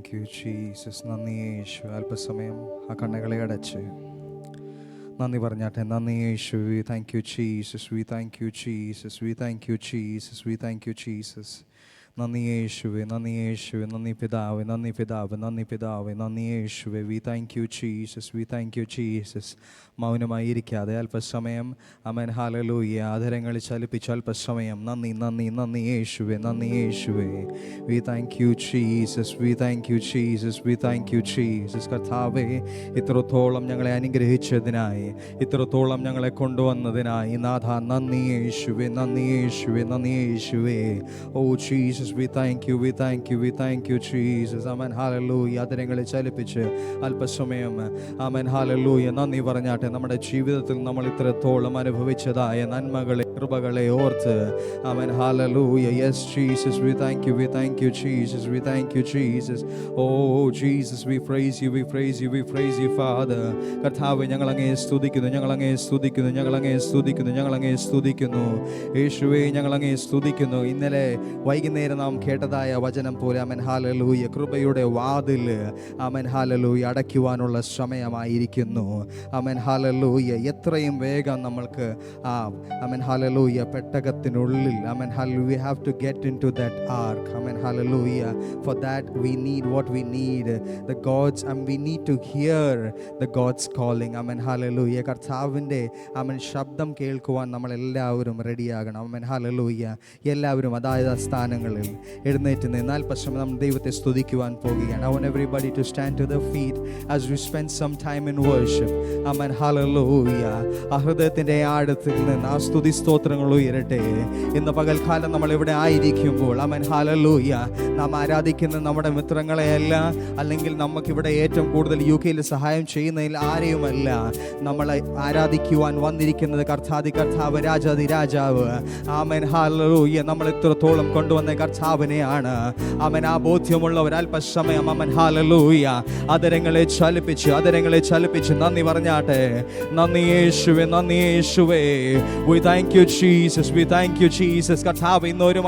Thank you Jesus. നന്ദി യേശു. അല്പസമയം ആ കണ്ണുകളെ അടച്ച് നന്ദി പറഞ്ഞാട്ടെ. നന്ദി Yeshu. We thank you Jesus. We thank you Jesus. We thank you Jesus. We thank you Jesus. നന്ദി യേശുവേ, നന്ദി യേശുവേ, നന്ദി പിതാവേ, നന്ദി പിതാവേ, നന്ദി പിതാവേ, നന്ദി യേശുവേ. We thank you Jesus. We thank you Jesus. മൗനമായിരിക്കാതെ അല്പസമയം അമേൻ ഹല്ലേലൂയ ആദരങ്ങളിൽ ചലിപ്പിച്ച് അല്പസമയം നന്ദി നന്ദി നന്ദി യേശുവേ, നന്ദി യേശുവേ. We thank you Jesus. We thank you Jesus. We thank you Jesus. കർത്താവേ, ഇത്രത്തോളം ഞങ്ങളെ അനുഗ്രഹിച്ചതിനായി, ഇത്രത്തോളം ഞങ്ങളെ കൊണ്ടുവന്നതിനായി നാഥ നന്ദി യേശുവേ, നന്ദി യേശുവേ, നന്ദി യേശുവേ. ഓ Jesus, we thank you, we thank you, we thank you Jesus. Amen hallelujah. ആദരങ്ങളെ ചലിപ്പിച്ച് അല്പസമയം ആമേൻ ഹല്ലേലൂയ നന്ദി പറഞ്ഞാട്ടെ. നമ്മുടെ ജീവിതത്തിൽ നമ്മൾ ഇത്രത്തോളം അനുഭവിച്ചതായ നന്മകളെ കൃപകളെ ഓർത്ത് amen hallelujah. Yes Jesus, we thank you, we thank you Jesus, we thank you Jesus. Oh Jesus, we praise you, we praise you, we praise you Father. കർത്താവേ, ഞങ്ങൾ അങ്ങയെ സ്തുതിക്കുന്നു, ഞങ്ങൾ അങ്ങയെ സ്തുതിക്കുന്നു, ഞങ്ങൾ അങ്ങയെ സ്തുതിക്കുന്നു, ഞങ്ങൾ അങ്ങയെ സ്തുതിക്കുന്നു യേശുവേ, ഞങ്ങൾ അങ്ങയെ സ്തുതിക്കുന്നു. ഇന്നലെ വൈകുന്നേരം നാം കേട്ടതായ വചനം പോലെ ആമേൻ ഹല്ലേലൂയ കൃപയുടെ വാതിൽ ആമേൻ ഹല്ലേലൂയ അടയ്ക്കുവാനുള്ള സമയമായിരിക്കുന്നു. ആമേൻ ഹല്ലേലൂയ എത്രയും വേഗം നമ്മൾക്ക് ആമേൻ ഹല്ലേലൂയ പെട്ടകത്തിനുള്ളിൽ amen hallelujah we have to get into that ark. Amen hallelujah. For that we need what we need, the God's and we need to hear the God's calling. Amen hallelujah. കർത്താവിൻ്റെ ആമേൻ ശബ്ദം കേൾക്കുവാൻ നമ്മൾ എല്ലാവരും റെഡിയാകണം. Amen hallelujah. എല്ലാവരും അതായത് സ്ഥാനങ്ങളിൽ എഴുന്നേറ്റ് നിന്നാൽ പക്ഷം നമ്മൾ ദൈവത്തെ സ്തുതിക്കുവാൻ പോകുകയാണ്. I want everybody to stand to their feet as we spend some time in worship. Amen hallelujah. ആ ഹൃദയത്തിൻ്റെ ആഴത്തിൽ നിന്ന് ആ സ്തുതി സ്തോത്രങ്ങൾ ഉയരട്ടെ. ഇന്ന് പകൽക്കാലം നമ്മൾ ഇവിടെ ആയിരിക്കുമ്പോൾ ആമേൻ ഹല്ലേലൂയ നാം ആരാധിക്കുന്ന നമ്മുടെ മിത്രങ്ങളെയല്ല, അല്ലെങ്കിൽ നമുക്കിവിടെ ഏറ്റവും കൂടുതൽ UK സഹായം ചെയ്യുന്നതിൽ ആരെയുമല്ല. നമ്മളെ ആരാധിക്കുവാൻ വന്നിരിക്കുന്നത് കർത്താവ് രാജാതി രാജാവ് ആമേൻ ഹല്ലേലൂയ നമ്മൾ ഇത്രത്തോളം കൊണ്ടുവന്ന കർത്താവിനെയാണ്. ആമേൻ ആ ബോധ്യമുള്ളവർ അല്പസമയം ആമേൻ ഹല്ലേലൂയ ആദരങ്ങളെ ചലിപ്പിച്ച് നന്ദി പറഞ്ഞാട്ടെ. നന്ദി യേശുവേ, നന്ദി യേശുവേ. We thank you Jesus, we thank you Jesus. കർത്താവേ, ഇന്നൊരു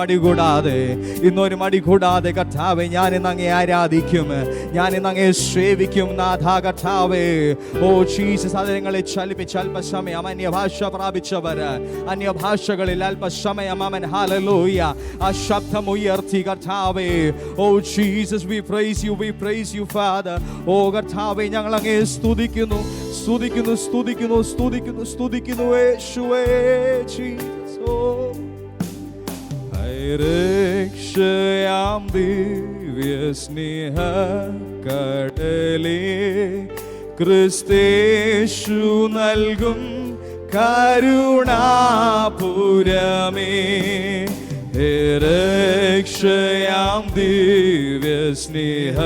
മടി കൂടാതെ കർത്താവേ ഞാൻ ഇന്ന് അങ്ങയെ ആരാധിക്കും, ഞാൻ ഇന്ന് അങ്ങയെ സേവിക്കും നാഥ കർത്താവേ. ഓ ജീസസ്, ആദരങ്ങളെ ചലിപ്പിച്ച് അല്പസമയം അന്യഭാഷ പ്രാപിച്ചവർ അന്യഭാഷകളിൽ അല്പസമയം ആമേൻ ഹല്ലേലൂയ ആ ശബ്ദം ഉയർത്തി കർത്താവേ. Oh Jesus, we praise you Father. ഓ കർത്താവേ, ഞങ്ങൾ അങ്ങയെ സ്തുതിക്കുന്നു യേശുവേ. ജീസസ്, ഓ രക്ഷയാം ദിവ്യ സ്നേഹ കടലേ, ക്രിസ്തേശു നൽകും കരുണാപുരമേ, രക്ഷയാം ദിവ്യ സ്നേഹ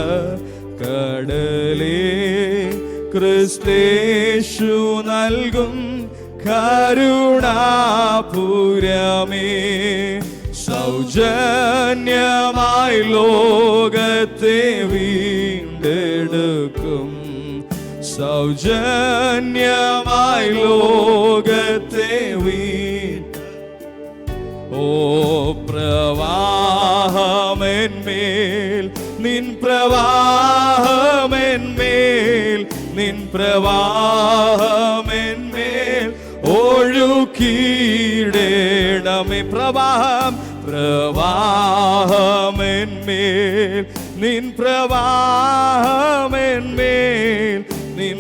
കടലേ, ക്രിസ്തേശു നൽകും കരുണാപുരമേ, സൗജന്യമായി ലോകത്തെ വീണ്ടെടുക്കും, സൗജന്യമായി ലോകത്തെ ഓ പ്രവാഹമെന്മേൽ നിൻ പ്രവാഹമെന്മേൽ ഒഴുക്കിയിടണമേ. പ്രവാഹമെന്മേൽ നിൻ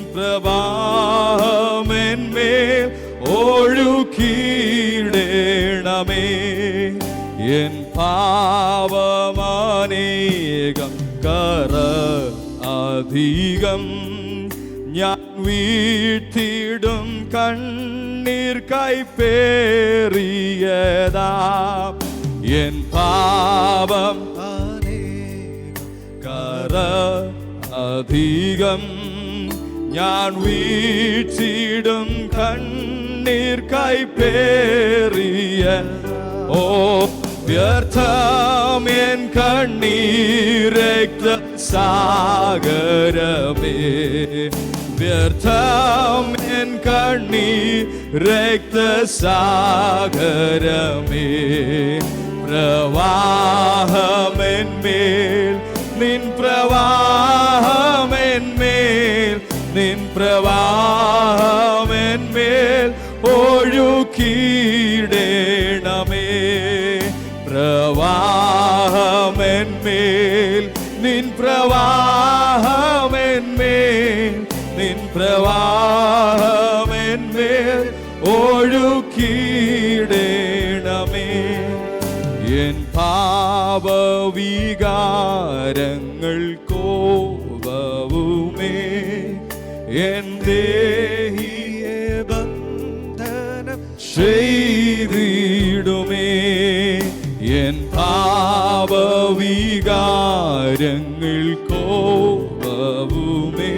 പ്രവാഹമെന്മേൽ ഒഴുക്കിയിടണമേ. എൻ പാപമനേകം കറ അധികം ഞാൻ വീഴ്ത്തിടും കണ്ണീർ കൈപ്പേറിയതാ. എൻ പാപം കറ അധികം ഞാൻ വീഴ്ത്തിടും കണ്ണീർ കൈപ്പേറിയ. ഓ വ്യർത്ഥം എൻ കണ്ണീർ രക്തസാഗരമേ, വ്യർത്ഥം എൻ കണ്ണീർ രക്തസാഗരമേ, പ്രവാഹമെന്മേൽ നിൻ പ്രവാഹ പ്രവാഹമെന്മേൽ ഒഴുക്കിയിടണമേ. പ്രവാഹമെന്മേൽ നിൻ പ്രവാഹമെന്മേൽ നിൻ പ്രവാഹമെന്മേൽ ഒഴുക്കിയിടണമേ. എൻ പാപവികാരങ്ങൾ കോപവുമേ എൻ ദേഹിയെ ബന്ധനം ചെയ്തിടുമേ. എൻ പാപവികാരങ്ങൾ കോപവുമേ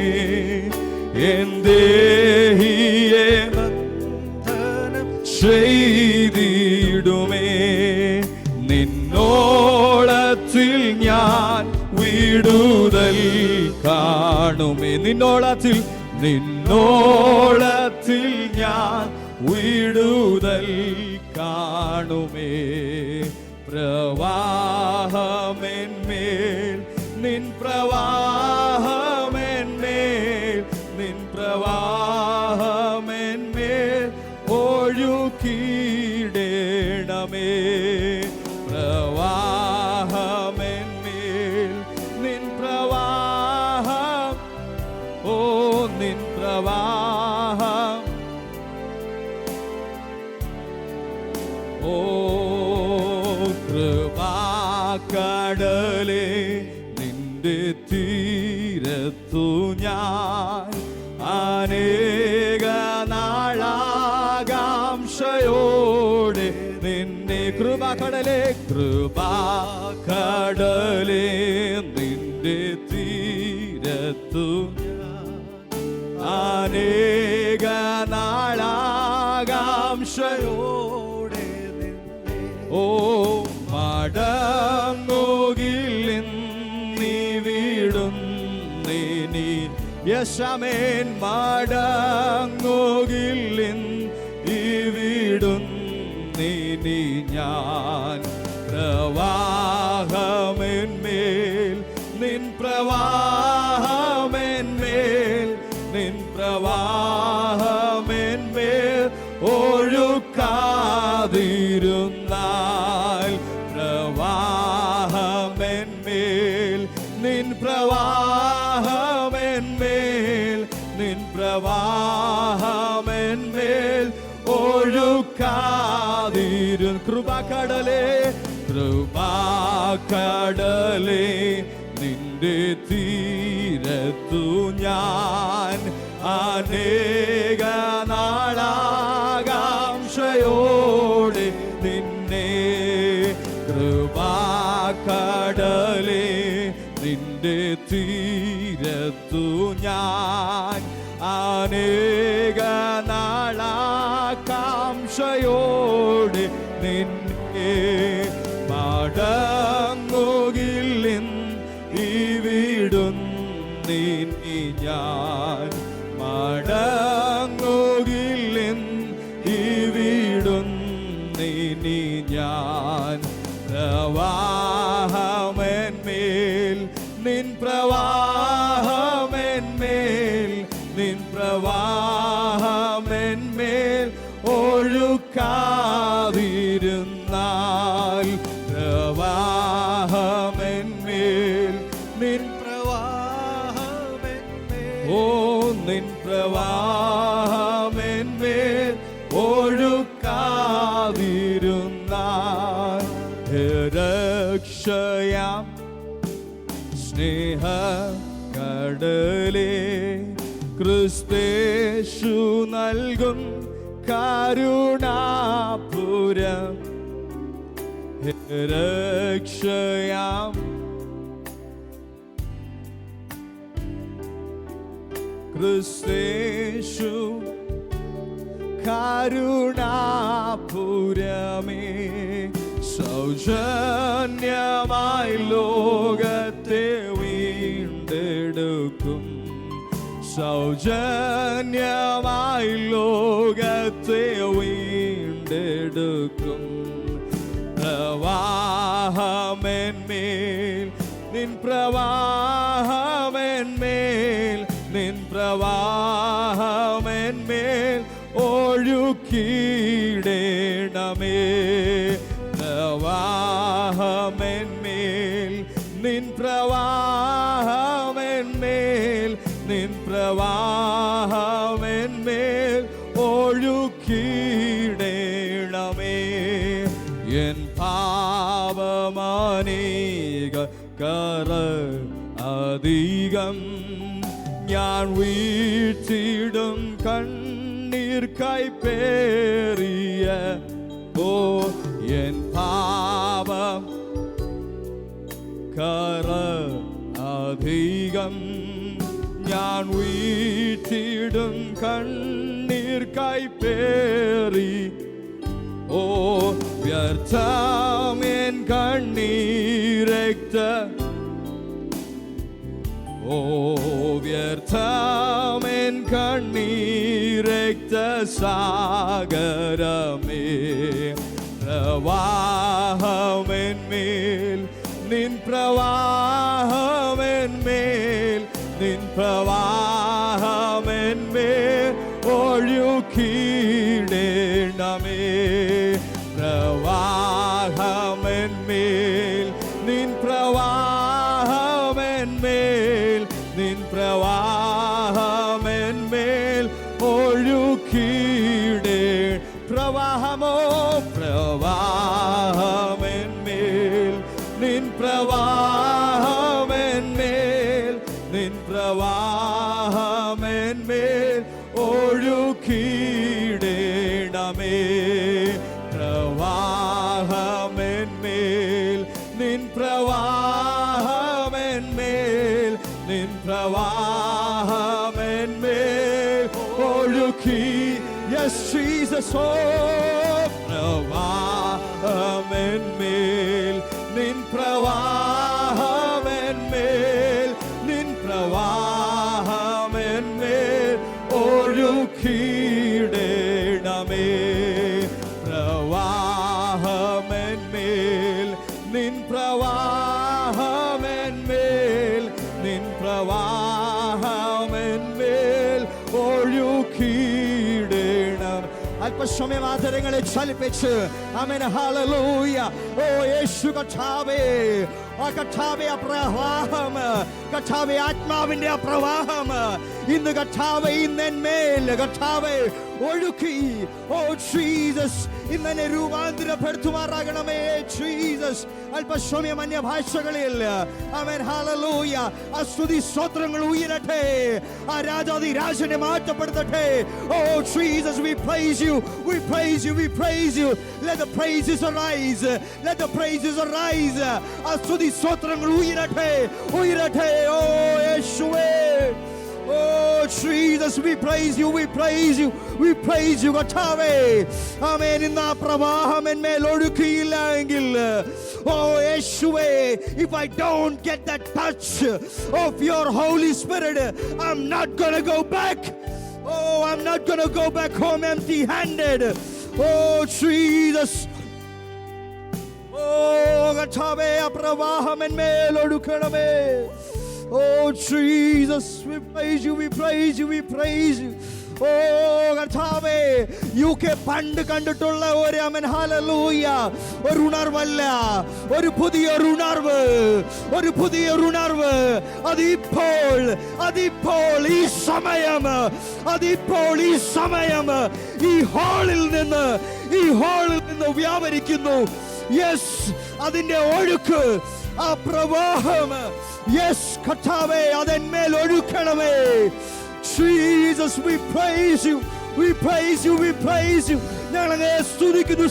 എൻ ദേഹിയെ ബന്ധനം ചെയ്തിടുമേ. നിന്നോളത്തിൽ ഞാൻ വിടുതൽ കാണുമേ. നിന്നോളത്തിൽ ഞാൻ വിടുതൽ കാണുമേ. പ്രവാഹമെന്മേൽ നിൻ പ്രവാഹമെന്മേൽ നിൻ പ്രവാഹമെന്മേൽ ഒഴുക്കിയിടണമേ. പ്രവാഹമെന്മേൽ നിൻ പ്രവാഹം നിൻ പ്രവാഹം കൃപാക്കടലേ നിന്റെ തീരത്തു ഞാൻ അനേക നാളാകാംക്ഷയോടെ നിന്നെ. കൃപാക്കടലേ കൃപാക്കടലേ നിന്റെ തീരത്തു അനേക നാളാകാംക്ഷയോടെ നിന്നെ. ഓ മടങ്ങുകില്ലെന്നീ വീടുന്നിനി. യശമേൻ മടങ്ങുകില്ലെന്നീ വീടുന്നിനി ഞാൻ. പ്രവാഹമെന്മേൽ നിൻ പ്രവാഹമെന്മേൽ നിൻ പ്രവാഹമെന്മേൽ ഒഴുക്കാതിരുന്നാൽ. പ്രവാഹമെന്മേൽ നിൻ പ്രവാഹമെന്മേൽ നിൻ പ്രവാഹമെന്മേൽ ഒഴുക്കാതിരുന്ന. കൃപാക്കടലേ കൃപാക്കടലേ നിന്റെ തീരത്തു ഞാൻ അനേക നാളാകാംക്ഷയോടെ നിന്നെ. കൃപാക്കടലേ നിന്റെ തീരത്തു ഞാൻ അനേക നാളാകാംക്ഷയോടെ നിന്നെ. മടങ്ങുകില്ലെന്ന് ഈ വീടുന്നിനി ഞാൻ. മടങ്ങുകില്ലെന്ന് ഈ വീടുന്നിനി ഞാൻ. പ്രവാഹമെന്മേൽ നിൻ പ്രവാഹമെന്മേൽ നിൻ പ്രവാഹമെന്മേൽ ഒഴുക്കാതിരുന്നാൽ. പ്രവാഹമെന്മേൽ നിൻ പ്രവാഹമെന്മേൽ നിൻ പ്രവാഹമെന്മേൽ ഒഴുക്കാതിരുന്നാൽ. രക്ഷയാം സ്നേഹക്കടലേ ക്രിസ്തേശു നൽകും കരുണാപുരം. രക്ഷയാം ക്രിസ്തേശു കരുണാപുരമേ. സൗജന്യമായി ലോകത്തെ വീണ്ടെടുക്കും. സൗജന്യമായി ലോകത്തെ വീണ്ടെടുക്കും. പ്രവാഹമെന്മേൽ നിൻ പ്രവാഹമെന്മേൽ നിൻ പ്രവാഹമെന്മേൽ ഒഴുക്കിയിടണമേ. പ്രവാഹമെന്മേൽ നിൻ പ്രവാഹമെന്മേൽ നിൻ പ്രവാഹമെന്മേൽ ഒഴുക്കിയിടണമേ. എൻ പാപമനേക കറ അധികം ഞാൻ വീഴ്ത്തിടും കണ്ണീർ കൈപ്പേറിയ ഓ എൻ പാപം കറ അധികം ഞാൻ വീഴ്ത്തിടും കണ്ണീർ കൈപ്പേറി ഓ വ്യർത്ഥമെൻ കണ്ണീരക്ത ഓ വ്യർത്ഥമെൻ കണ്ണീരക്ത സാഗരമേ. പ്രവാഹമെന്മേൽ നിൻ പ്രവാഹമെന്മേൽ നിൻ പ്രവാഹമെന്മേൽ ഒഴുക്കിയിടണമേ. പ്രവാഹമെന്മേൽ നിൻ പ്രവാഹമെന്മേൽ നിൻ പ്രവാഹമെന്മേൽ ഒഴുക്കിയിടേ. പ്രവാഹമോ പ്രവാഹമെന്മേൽ നിൻ പ്രവാഹമെന്മേൽ നിൻ പ്രവാഹമെന്മേൽ ഒഴുക്കിയിടണമേ. പ്രവാഹമെന്മേൽ നിൻ പ്രവാഹമെന്മേൽ നിൻ പ്രവാഹമെന്മേൽ ഒഴുക്കി. Yes, Jesus, oh പ്രവാഹമെന്മേൽ നിൻ പ്രവാഹമെന്മേൽ നിൻ പ്രവാഹമെന്മേൽ ഒഴുക്കിയിടണമേ. പ്രവാഹമെന്മേൽ നിൻ പ്രവാഹമെന്മേൽ നിൻ പ്രവാഹമെന്മേൽ ഒഴുക്കിയിടണം. അല്പസമയം ആദരങ്ങളെ ചലിപ്പിച്ച് ആമേൻ ഹല്ലേലൂയ. ഓ യേശു കർത്താവേ, ആ കർത്താവേ ആ പ്രവാഹം, കർത്താവേ ആത്മാവിന്റെ ആ പ്രവാഹം ഇന്ന് കർത്താവേ ഇന്നെന്മേൽ കർത്താവേ ഒഴുക്കി. ഓ ജീസസ് ഇന്നെ രൂപാന്തരപ്പെടുത്തുമാറാകണമേ ജീസസ്. അല്പസമയം അന്യഭാഷകളിൽ ആമേൻ ഹല്ലേലൂയ ആ സ്തുതി സ്തോത്രങ്ങൾ ഉയരട്ടെ. ആ രാജാതി രാജനെ മാറ്റപ്പെടുത്തട്ടെ. ഓ Jesus, we praise you, we praise you, we praise you. Let the praises arise, let the praises arise. ആ സ്തുതി സ്തോത്രങ്ങൾ ഉയരട്ടെ ഉയരട്ടെ. ഓ യേശുവേ, oh Jesus, we praise you, we praise you, we praise you കർത്താവേ. ആമേൻ. ഇന്ന് ആ പ്രവാഹം എന്മേൽ ഒഴുക്കിയില്ലെങ്കിൽ oh യേശുവേ, if I don't get that touch of your Holy Spirit, I'm not gonna go back. Oh, I'm not gonna go back home empty handed. Oh Jesus, oh കർത്താവേ ആ പ്രവാഹം എന്മേൽ ഒഴുക്കണമേ. Oh Jesus, we praise you, we praise you, we praise you. Oh കർത്താവേ, UK പണ്ട് കണ്ടിട്ടുള്ള ഒരു amen hallelujah ഒരു ഉണർവല്ല, ഒരു പുതിയ ഉണർവ്, ഒരു പുതിയ ഉണർവ്. അതിപ്പോൾ ഈ സമയം, അതിപ്പോൾ ഈ സമയം ഈ ഹാളിൽ നിന്ന് വ്യാപരിക്കുന്നു. യെസ്, അതിന്റെ ഒഴുക്ക്, ആ പ്രവാഹം, യെസ് കർത്താവേ അതെന്മേൽ ഒഴുക്കണമേ. Jesus, we praise you, we praise you, we praise you. ഞങ്ങളെ സ്തുതിക്കുന്നു.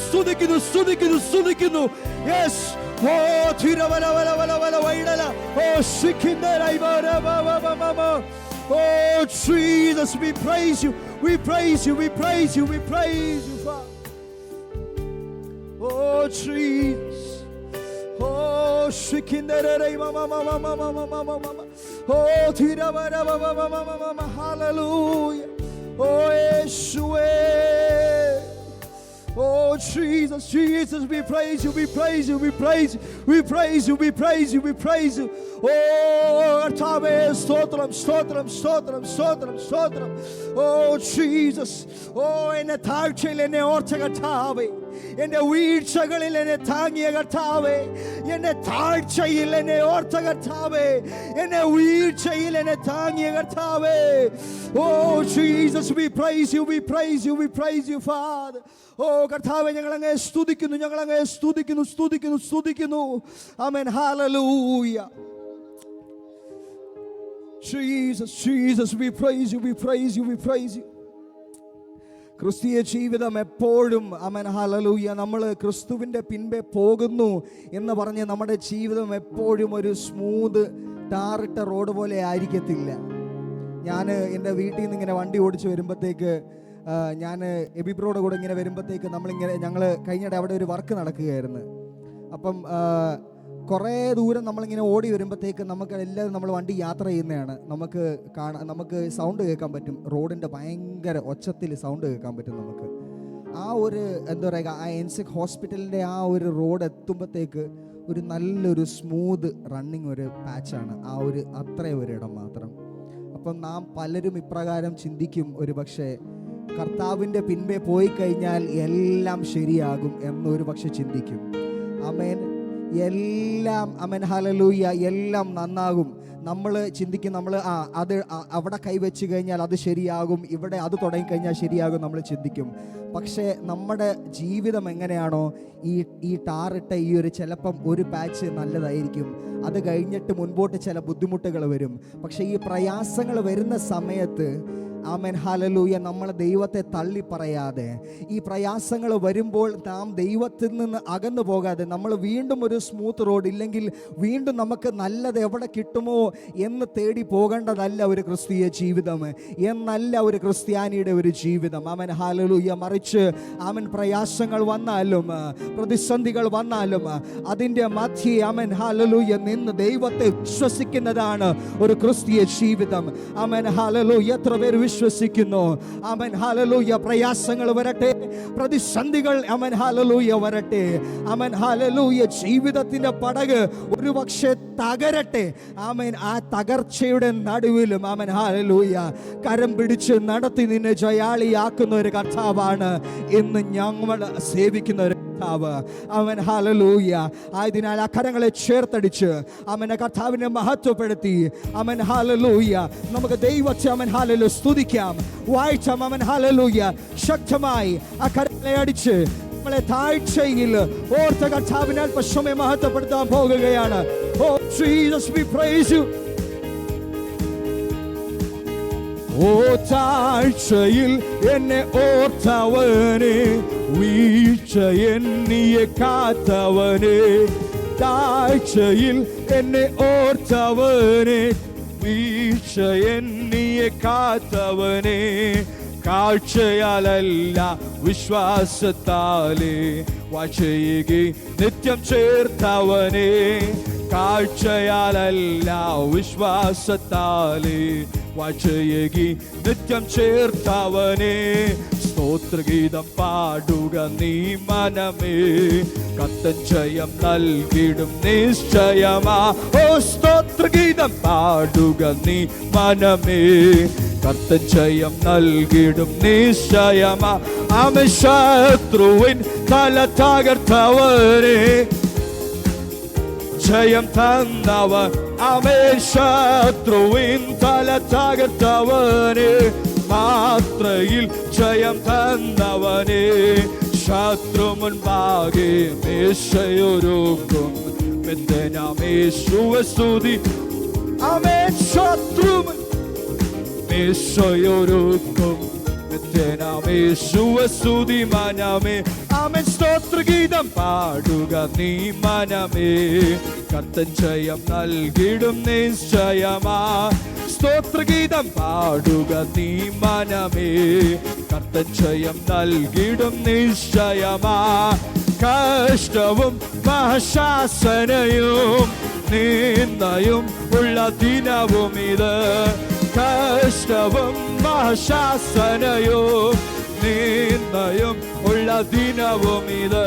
Yes, oh തിരവല വൈഡല, oh ശിഖിന്ദരൈവരവമമ. Oh Jesus, we praise you, we praise you, we praise you, we praise you, Father. Oh Jesus, oh shikindere mama. Oh tiravara mama. Hallelujah. Oh Yeshua, Oh Jesus, Jesus, we praise you, we praise you, we praise you, we praise you, we praise you, we praise you. Oh കർത്താവേ, സ്തോത്രം സ്തോത്രം സ്തോത്രം സ്തോത്രം സ്തോത്രം. Oh Jesus, oh എന്നെ താഴ്ചയിൽ എന്നെ ഓർച്ച കർത്താവേ, എന്റെ വീഴ്ചകളിൽ എന്നെ താങ്ങിയ കർത്താവേ, എന്റെ താഴ്ചയിൽ എന്നെ ഓർത്ത കർത്താവേ, എന്നെ വീഴ്ചയിൽ എന്നെ താങ്ങിയ കർത്താവേ. Oh Jesus, we praise you, we praise you, we praise you, Father. Oh കർത്താവേ, ഞങ്ങൾ അങ്ങയെ സ്തുതിക്കുന്നു, ഞങ്ങൾ അങ്ങയെ സ്തുതിക്കുന്നു, സ്തുതിക്കുന്നു, സ്തുതിക്കുന്നു. ആമേൻ, hallelujah. Jesus, Jesus, we praise you, we praise you, we praise you. ക്രിസ്തീയ ജീവിതം എപ്പോഴും ആമേൻ ഹല്ലേലൂയ, നമ്മൾ ക്രിസ്തുവിൻ്റെ പിൻപേ പോകുന്നു എന്ന് പറഞ്ഞ് നമ്മുടെ ജീവിതം എപ്പോഴും ഒരു സ്മൂത്ത് ടാറിട്ട റോഡ് പോലെ ആയിരിക്കത്തില്ല. ഞാൻ എൻ്റെ വീട്ടിൽ നിന്ന് ഇങ്ങനെ വണ്ടി ഓടിച്ച് വരുമ്പോഴത്തേക്ക്, ഞാൻ എബിബ്രോയുടെ കൂടെ ഇങ്ങനെ വരുമ്പോഴത്തേക്ക് ഞങ്ങൾ കഴിഞ്ഞിടെ അവിടെ ഒരു വർക്ക് നടക്കുകയായിരുന്നു. അപ്പം കുറേ ദൂരം നമ്മളിങ്ങനെ ഓടി വരുമ്പോഴത്തേക്ക് നമുക്ക് എല്ലാവരും നമ്മൾ വണ്ടി യാത്ര ചെയ്യുന്നതാണ്, നമുക്ക് സൗണ്ട് കേൾക്കാൻ പറ്റും, റോഡിൻ്റെ ഭയങ്കര ഒച്ചത്തിൽ സൗണ്ട് കേൾക്കാൻ പറ്റും നമുക്ക്. ആ ഒരു എന്താ പറയുക, ആ എൻസിക് ഹോസ്പിറ്റലിൻ്റെ ആ ഒരു റോഡ് എത്തുമ്പോഴത്തേക്ക് ഒരു നല്ലൊരു സ്മൂത്ത് റണ്ണിങ് ഒരു പാച്ചാണ് ആ ഒരു അത്രയും ഒരിടം മാത്രം. അപ്പം നാം പലരും ഇപ്രകാരം ചിന്തിക്കും, ഒരു പക്ഷേ കർത്താവിൻ്റെ പിൻപേ പോയി കഴിഞ്ഞാൽ എല്ലാം ശരിയാകും എന്നൊരു പക്ഷെ ചിന്തിക്കും. ആമേൻ, എല്ലാം ആമേൻ ഹല്ലേലൂയ, എല്ലാം നന്നാകും. നമ്മൾ ചിന്തിക്കും, നമ്മൾ അത് അവിടെ കൈവച്ച് കഴിഞ്ഞാൽ അത് ശരിയാകും, ഇവിടെ അത് തുടങ്ങിക്കഴിഞ്ഞാൽ ശരിയാകും നമ്മൾ ചിന്തിക്കും. പക്ഷേ നമ്മുടെ ജീവിതം എങ്ങനെയാണോ, ഈ ടാറിട്ട ഈ ഒരു ചിലപ്പം ഒരു പാച്ച് നല്ലതായിരിക്കും, അത് കഴിഞ്ഞിട്ട് മുൻപോട്ട് ചില ബുദ്ധിമുട്ടുകൾ വരും. പക്ഷേ ഈ പ്രയാസങ്ങൾ വരുന്ന സമയത്ത് ആമേൻ ഹല്ലേലൂയ, നമ്മൾ ദൈവത്തെ തള്ളി പറയാതെ, ഈ പ്രയാസങ്ങൾ വരുമ്പോൾ നാം ദൈവത്തിൽ നിന്ന് അകന്നു പോകാതെ, നമ്മൾ വീണ്ടും ഒരു സ്മൂത്ത് റോഡ് ഇല്ലെങ്കിൽ വീണ്ടും നമുക്ക് നല്ലത് എവിടെ കിട്ടുമോ എന്ന് തേടി പോകേണ്ടതല്ല ഒരു ക്രിസ്തീയ ജീവിതം, എന്നല്ല ഒരു ക്രിസ്ത്യാനിയുടെ ഒരു ജീവിതം. Amen hallelujah. മറിച്ച് ആമേൻ പ്രയാസങ്ങൾ വന്നാലും പ്രതിസന്ധികൾ വന്നാലും അതിൻ്റെ മധ്യേ ആമേൻ ഹല്ലേലൂയ നിന്ന് ദൈവത്തെ വിശ്വസിക്കുന്നതാണ് ഒരു ക്രിസ്തീയ ജീവിതം. Amen hallelujah. എത്ര പേര് വിശ്വസിക്കുന്നു? Amen hallelujah. പ്രയാസങ്ങൾ വരട്ടെ, പ്രതിസന്ധികൾ ആമേൻ ഹല്ലേലൂയ വരട്ടെ, ആമേൻ ഹല്ലേലൂയ. ജീവിതത്തിന്റെ പടക് ഒരുപക്ഷെ തകരട്ടെ, ആമേൻ ആ തകർച്ചയുടെ നടുവിലും ആമേൻ ഹല്ലേലൂയ കരം പിടിച്ച് നടത്തി നിന്നെ ജയാളിയാക്കുന്ന ഒരു കർത്താവാണ് ഇന്ന് ഞങ്ങൾ സേവിക്കുന്ന ഒരു കർത്താവ്. Amen hallelujah. ആയതിനാൽ ആ കരങ്ങളെ ചേർത്തടിച്ച് ആമേൻ കർത്താവിനെ മഹത്വപ്പെടുത്തി ആമേൻ ഹല്ലേലൂയ നമുക്ക് ദൈവത്തെ ആമേൻ ഹല്ലേലൂയ സ്തുതിക്കാം, വാഴ്ചാം. Amen hallelujah. ശക്തമായി ആ കരങ്ങളെ അടിച്ച് നമ്മളെ താഴ്ചയിൽ ഓർത്ത കർത്താവിനെ അല്പസമയം മഹത്വപ്പെടുത്താൻ പോകുകയാണ്. ഓ ജീസസ്, we praise you. ഓ താഴ്ചയിൽ എന്നെ ഓർത്തവനെ, വീഴ്ച എന്നെ കാത്തവനെ, താഴ്ചയിൽ എന്നെ ഓർത്തവനെ, വീഴ്ച എന്നെ കാത്തവനെ, കാഴ്ചയാലല്ല വിശ്വാസത്താലേ വാഴ്ചയേകി നിത്യം ചേർത്തവനെ, കാഴ്ചയാലല്ല വിശ്വാസത്താലേ വാഴ്ചയേകി നിത്യം ചേർത്തവനെ, സ്തോത്രഗീതം പാടുക നീ മനമേ, കർത്തൻ ജയം നൽകിടും നിശ്ചയമാ. ഓ സ്തോത്രഗീതം പാടുക നീ മനമേ, കർത്തൻ ജയം നൽകിടും നിശ്ചയമാ. ആമേൻ. ശത്രുവിൻ തല തകർത്തവനെ, ജയം തന്നവൻ. ആമേൻ. ശത്രുവിൻ തല തകർത്തവനെ, മാത്രയിൽ ജയം തന്നവനെ, ശത്രു മുൻപാകെ മേശയൊരുക്കും യേശുവെ സ്തുതി. ആമേൻ. ശത്രു മേശയൊരുക്കും യേശുവെ സ്തുതി മനമേ. ആമേൻ. സ്തോത്രഗീതം പാടുക നീ മനമേ, കർത്തൻ ജയം നൽകിടും നിശ്ചയമാ. സ്തോത്രഗീതം പാടുക നീ മനമേ, കർത്തൻ ജയം നൽകിടും നിശ്ചയമാ. കഷ്ടവും മഹാശാസനയും നിന്ദയും ഉള്ള ദിനവും ഇത്, കഷ്ടവും മഹാശാസനയും നിന്ദ നന്മയും ഉള്ള ദിനവും ഇത്.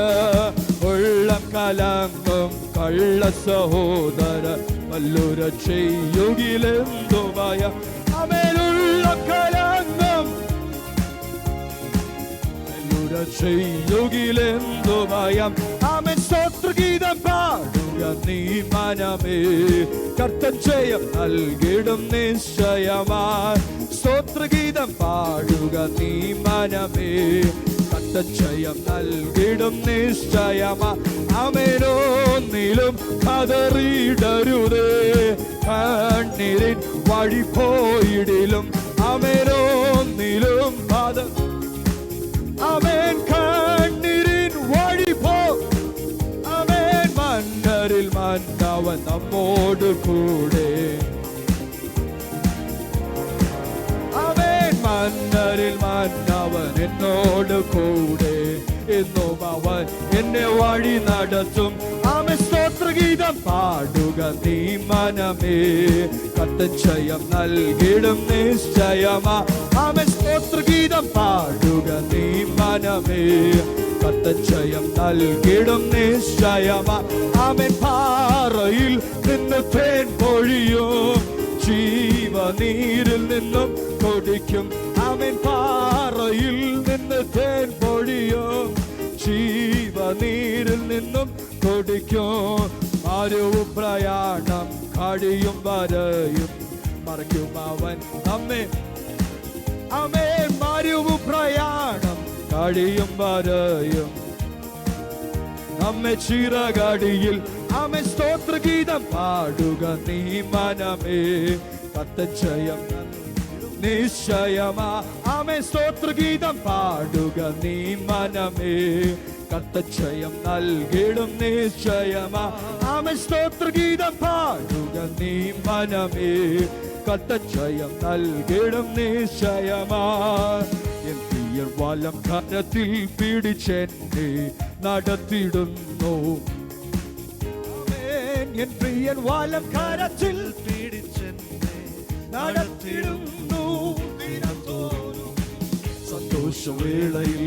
ഉള്ളം കലങ്ങും കള്ള സഹോദര വല്ലുര ചെയ്യുകിലെന്തു ഭയം. ഉള്ളം കലങ്ങും വല്ലുര ചെയ്യുകിലെന്തു ഭയം. സ്തോത്രഗീതം പാടുക നീ മനമേ, കർത്തൻ ജയം നൽകിടും നിശ്ചയമായി. സ്തോത്രഗീതം പാടുക നീ മനമേ, കർത്തൻ ജയം നൽകിടും നിശ്ചയമായി. ഒന്നിലും കതറിയിടരുതേ, കണ്ണീരിൻ വഴി പോയിടിലും. ഒന്നിലും കണ്ണീരിൻ വഴി പോ. മന്നരിൽ മന്നവൻ നമ്മോട് കൂടെ. മന്നരിൽ മന്നവൻ എന്നോട് കൂടെ. എന്നും അവൻ എന്നെ വഴി നടത്തും. സ്തോത്രഗീതം പാടുക നീ മനമേ, കർത്തൻ ജയം നൽകിടും നിശ്ചയമാ. സ്തോത്രഗീതം പാടുക നീ മനമേ, കർത്തൻ ജയം നൽകിടും നിശ്ചയമാ. പാറയിൽ നിന്ന് തേൻ പൊഴിയും, ജീവനീരിൽ നിന്നും കൊടിക്കും. പാറയിൽ നിന്ന് തേൻ പൊഴിയും, ജീവനീരിൽ നിന്നും കൊടിക്കും. മരുവും പ്രയാണം കഴിയും വരയും മറയ്ക്കും അവൻ നമ്മെ. മരുവും പ്രയാണം കഴിയും വരയും നമ്മെ ചിറകടിയിൽ. സ്തോത്രഗീതം പാടുക നീ മനമേ, കർത്തൻ ജയം നിശ്ചയമാ. സ്തോത്രഗീതം പാടുക നീ മനമേ, കർത്തൻ ജയം നൽകിടും നിശ്ചയമാ. സ്തോത്രഗീതം പാടുക നീ മനമേ, കർത്തൻ ജയം നൽകിടും നിശ്ചയമാ. എൻ പ്രിയൻ വലം കരത്തിൽ പിടിച്ചെന്നെ നടത്തിടുന്നു. എൻ പ്രിയൻ വലം കരത്തിൽ പിടിച്ചെന്നെ നടത്തിടുന്നു. സന്തോഷവേളയിൽ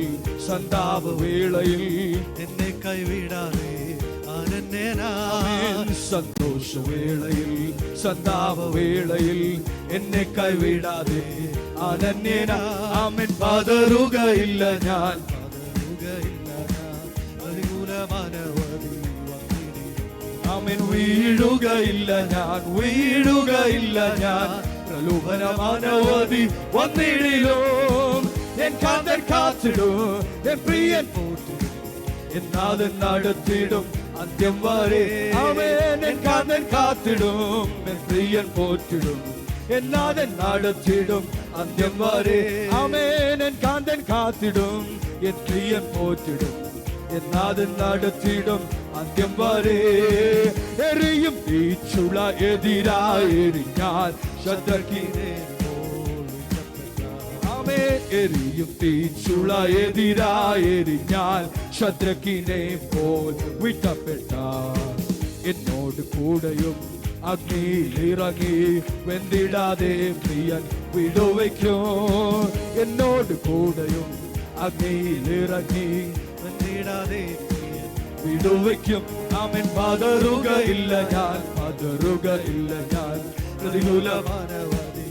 സന്താപവേളയിൽ എന്നെ കൈവിടാതെ സന്തോഷവേളയിൽ സന്താപവേളയിൽ എന്നെ കൈവിടാതെ അനന്യനാ. പതറുകയില്ല ഞാൻ, വീഴുകയില്ല ഞാൻ, വീഴുകയില്ല ഞാൻ. പ്രലോഭനമാനവധി വന്നിടിലും എൻ കാന്തൻ കാത്തിടും, എൻ പ്രിയൻ പോറ്റിടും, എന്നാഥൻ നടത്തിടും അന്ത്യം വരെ. എൻ കാന്തൻ കാത്തിടും, എൻ പ്രിയൻ പോറ്റിടും, എന്നാഥൻ നടത്തിടും അന്ത്യം വരെ. എൻ കാന്തൻ കാത്തിടും, എൻ പ്രിയൻ പോറ്റിടും, എന്നാഥൻ നടത്തിടും അന്ത്യം വരെ. എറിയും തീച്ചുള എതിരായെറിഞ്ഞാൽ ശത്രുവിനെ എറിയും തീച്ചുള എതിരായെറിഞ്ഞാൽ ശത്രുവിനെ പോൽ വിട്ടപ്പെട്ടാൽ എന്നോട് കൂടെയും അഗ്നിയിലിറങ്ങി വെന്തിടാതെ പ്രിയൻ വിടുവയ്ക്കും. എന്നോട് കൂടെയും അഗ്നിയിലിറങ്ങി വെന്തിടാതെ വിടുവയ്ക്കും. പതറുകയില്ല ഞാൻ, പതറുകയില്ല ഞാൻ. പ്രതികൂലമാനവധി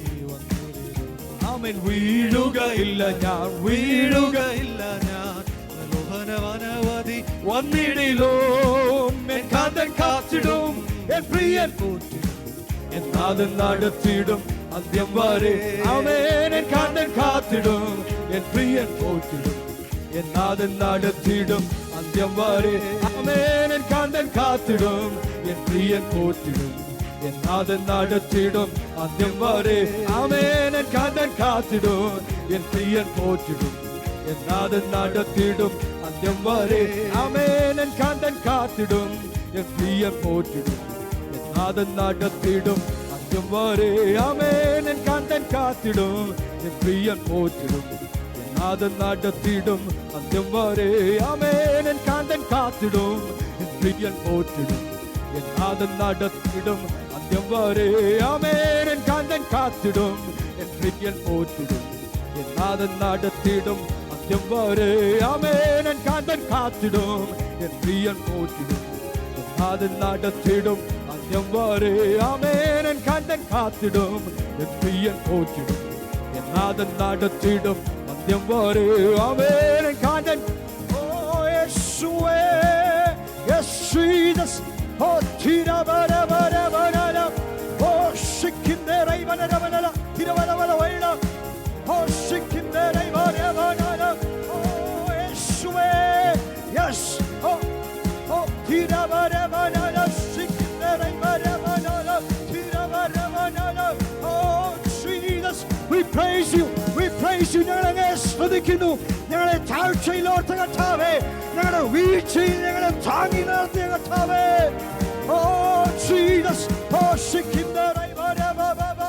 വീഴുകയില്ല ഞാൻ, വീഴുകയില്ല ഞാൻ. പ്രലോഭനമാനവധി വന്നിടിലും എൻ കാന്തൻ കാത്തിടും, എൻ പ്രിയൻ പോറ്റിടും, എന്നാഥൻ നടത്തിടും അന്ത്യം വരെ. എൻ കാന്തൻ കാത്തിടും, എൻ പ്രിയൻ പോറ്റിടും, എന്നാഥൻ നടത്തിടും അന്ത്യം വരെ. എൻ കാന്തൻ കാത്തിടും, എൻ പ്രിയൻ പോറ്റിടും, എന്നാഥൻ നടത്തിടും അന്ത്യം വരെ. എൻ കാന്തൻ കാത്തിടും, എൻ പ്രിയൻ പോറ്റിടും, എന്നാഥൻ നടത്തിടും അന്ത്യം വരെ. എൻ കാന്തൻ കാത്തിടും, എൻ പ്രിയൻ പോറ്റിടും, എന്നാഥൻ നടത്തിടും അന്ത്യം വരെ. എൻ കാന്തൻ കാത്തിടും, എൻ പ്രിയൻ പോറ്റിടും, എന്നാഥൻ നടത്തിടും അന്ത്യം വരെ. എൻ കാന്തൻ കാത്തിടും, എൻ പ്രിയൻ പോറ്റിടും, എന്നാഥൻ നടത്തിടും അന്ത്യം വരെ. എൻ കാന്തൻ കാത്തിടും, എൻ പ്രിയൻ പോറ്റിടും, എന്നാഥൻ നടത്തിടും അന്ത്യം വരെ ആമേൻ കാന്തൻ കാത്തിടും എൻ പ്രിയൻ പോറ്റിടും അത് നടത്തിടും അന്ത്യം വരെ ആമേൻ കാന്തൻ കാത്തിടും എൻ പ്രിയൻ പോറ്റിടും എന്നാഥൻ നടത്തിടും അന്ത്യം വരെ ആമേൻ കാന്തൻ. ഓ യേശുവേ, യെസ് ജീസസ്. ഓ തിരവരവരവരവര, ഓ ശിഖിന്ദരൈവനരവനര, തിരവരവരവൈള, ഓ ശിഖിന്ദരൈവരവനര, ഓ യേശുവേ, യെസ്. ഓ ഓ തിരവരവരവര, ശിഖിന്ദരൈവരവനര, തിരവരവനര, oh Jesus. We praise you, we praise you. ഞങ്ങളെ സ്തുതിക്കുന്നു. ഞങ്ങളെ താഴ്ചയിലോർത്ത കർത്താവേ, ഞങ്ങളുടെ വീഴ്ചയിൽ ഞങ്ങളെ താങ്ങി നിർത്തിയ കർത്താവേ. Oh Jesus. ഓ ശിഖിന്ദരൈവരവരവര.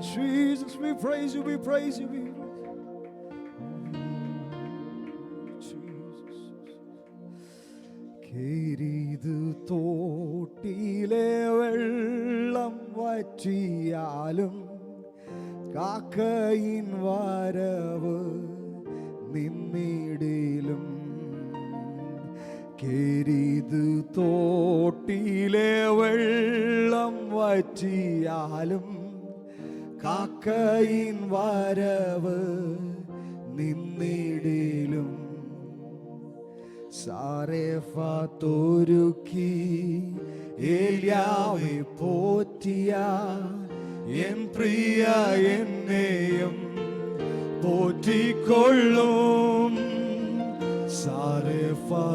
Jesus, we praise you, we praise you, we Jesus. കേരിത് തോട്ടിലെ വെള്ളം വറ്റിയാലും കാക്കയിൻ വരവ് നിന്നിടിലും. കേരിത് തോട്ടിലെ വെള്ളം വറ്റിയാലും കാക്കയിൻ വരവ് നിന്നിടിലും. സാരഫത്തൊരുക്കി ഏലിയാവെ പോറ്റിയ എൻ പ്രിയ എന്നെയും പോറ്റിക്കൊള്ളും. സാരഫത്തൊരുക്കി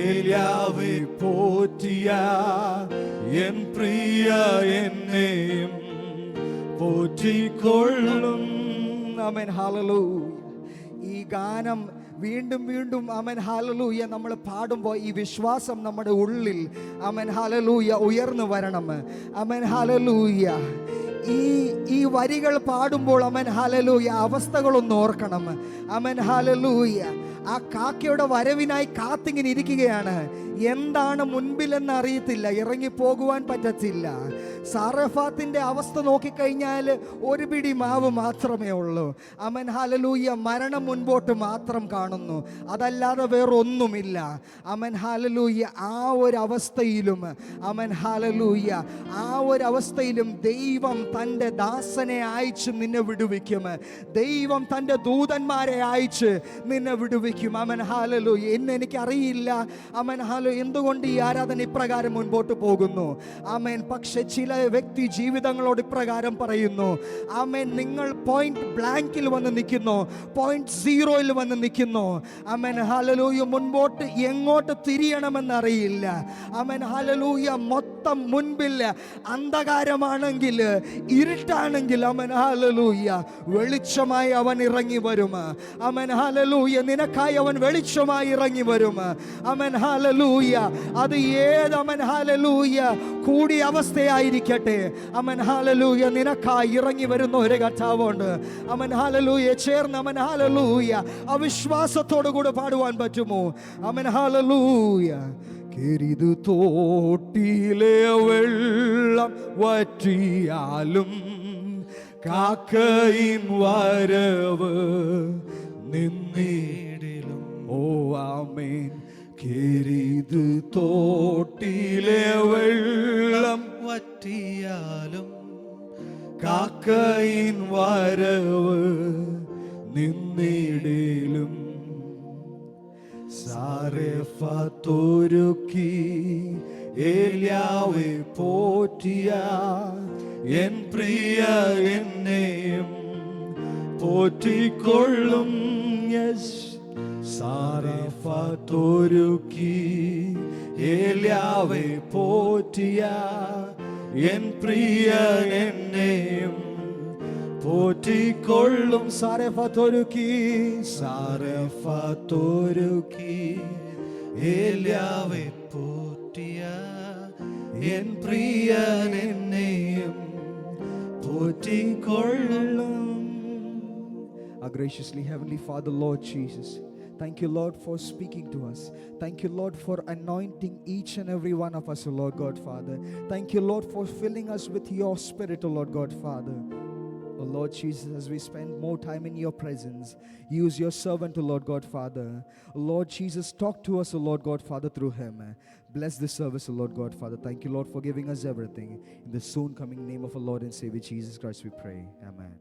ഏലിയാവെ പോറ്റിയ എൻ പ്രിയ എന്നെയും പോറ്റിക്കൊള്ളും. ആമേൻ, ഹല്ലേലൂയ. ഈ ഗാനം വീണ്ടും വീണ്ടും ആമേൻ ഹല്ലേലൂയ നമ്മൾ പാടുമ്പോൾ ഈ വിശ്വാസം നമ്മുടെ ഉള്ളിൽ ആമേൻ ഹല്ലേലൂയ ഉയർന്നു വരണം. Amen hallelujah. ഈ വരികൾ പാടുമ്പോൾ ആമേൻ ഹല്ലേലൂയ അവസ്ഥകളൊന്ന് ഓർക്കണം. Amen hallelujah. ആ കാക്കയുടെ വരവിനായി കാത്തിങ്ങനെ ഇരിക്കുകയാണ്. എന്താണ് മുൻപിലെന്ന് അറിയത്തില്ല, ഇറങ്ങിപ്പോകുവാൻ പറ്റത്തില്ല. സാറഫാത്തിന്റെ അവസ്ഥ നോക്കിക്കഴിഞ്ഞാൽ ഒരു പിടി മാവ് മാത്രമേ ഉള്ളൂ. Amen hallelujah. മരണം മുൻപോട്ട് മാത്രം കാണുന്നു, അതല്ലാതെ വേറൊന്നുമില്ല. Amen hallelujah. ആ ഒരു അവസ്ഥയിലും ആമേൻ ഹല്ലേലൂയ, ആ ഒരു അവസ്ഥയിലും ദൈവം തൻ്റെ ദാസനെ അയച്ച് നിന്നെ വിടുവിക്കും. ദൈവം തൻ്റെ ദൂതന്മാരെ അയച്ച് നിന്നെ വിടുവിക്കും. Amen hallelujah. എനിക്കറിയില്ല ആമേൻ ഹല്ലേലൂയ എന്തുകൊണ്ട് ഈ ആരാധന ഇപ്രകാരം മുൻപോട്ട് പോകുന്നു. ആമേൻ. പക്ഷെ ചില വ്യക്തി ജീവിതങ്ങളോട് ഇപ്രകാരം പറയുന്നു. ആമേൻ. നിങ്ങൾ പോയിന്റ് ബ്ലാങ്കിൽ വന്ന് നിൽക്കുന്നു, പോയിന്റ് സീറോയിൽ വന്ന് നിൽക്കുന്നു. Amen hallelujah. മുൻപോട്ട് എങ്ങോട്ട് തിരിയണമെന്നറിയില്ല. Amen hallelujah. മൊത്തം മുൻപിൽ അന്ധകാരമാണെങ്കിൽ, ഇരുട്ടാണെങ്കിൽ ആമേൻ ഹല്ലേലൂയ വെളിച്ചമായി അവൻ ഇറങ്ങി വരും. Amen hallelujah. നിനക്കായി അവൻ വെളിച്ചമായി ഇറങ്ങി വരും. Amen hallelujah. അത് ഏത് ആമേൻ ഹല്ലേലൂയ കൂടിയ അവസ്ഥയായിരിക്കട്ടെ, ആമേൻ ഹല്ലേലൂയ നിനക്കായി ഇറങ്ങി വരുന്ന ഒരു കർത്താവുണ്ട്. Amen hallelujah. ചേർന്ന് ആമേൻ ഹല്ലേലൂയ അവിശ്വാസത്തോടു കൂടെ പാടുവാൻ പറ്റുമോ? Amen hallelujah. കെരിതു തോട്ടിലെ വെള്ളം വറ്റിയാലും കാക്കയിൻ വരവ് നിന്നിടിലും. ഓ ആമേൻ. കെരിതു തോട്ടിലെ വെള്ളം വറ്റിയാലും കാക്കയിൻ വരവ് നിന്നിടിലും. സാരെഫത്തൊരുക്കി ഏലിയാവെ പോറ്റിയ എൻ പ്രിയ എന്നെയും പോറ്റിക്കൊള്ളും. സാരെഫത്തൊരുക്കി ഏലിയാവെ പോറ്റിയ എൻ പ്രിയ എന്നെയും പോറ്റിക്കൊള്ളും. സാരെഫത്തൊരുക്കി, സാരെഫത്തൊരുക്കി ഏലിയാവെ പോറ്റിയ എൻ പ്രിയൻ എന്നെയും പോറ്റിക്കൊള്ളും. Our graciously Heavenly Father, Lord Jesus, thank you, Lord, for speaking to us. Thank you, Lord, for anointing each and every one of us, O Lord God, Father. Thank you, Lord, for filling us with your Spirit, O Lord God, Father. Oh Lord Jesus, as we spend more time in your presence, use your servant, O Lord God, Father. Oh Lord Jesus, talk to us, O Lord God, Father, through him. Bless this service, O Lord God, Father. Thank you, Lord, for giving us everything. In the soon coming name of our Lord and Savior Jesus Christ we pray. Amen.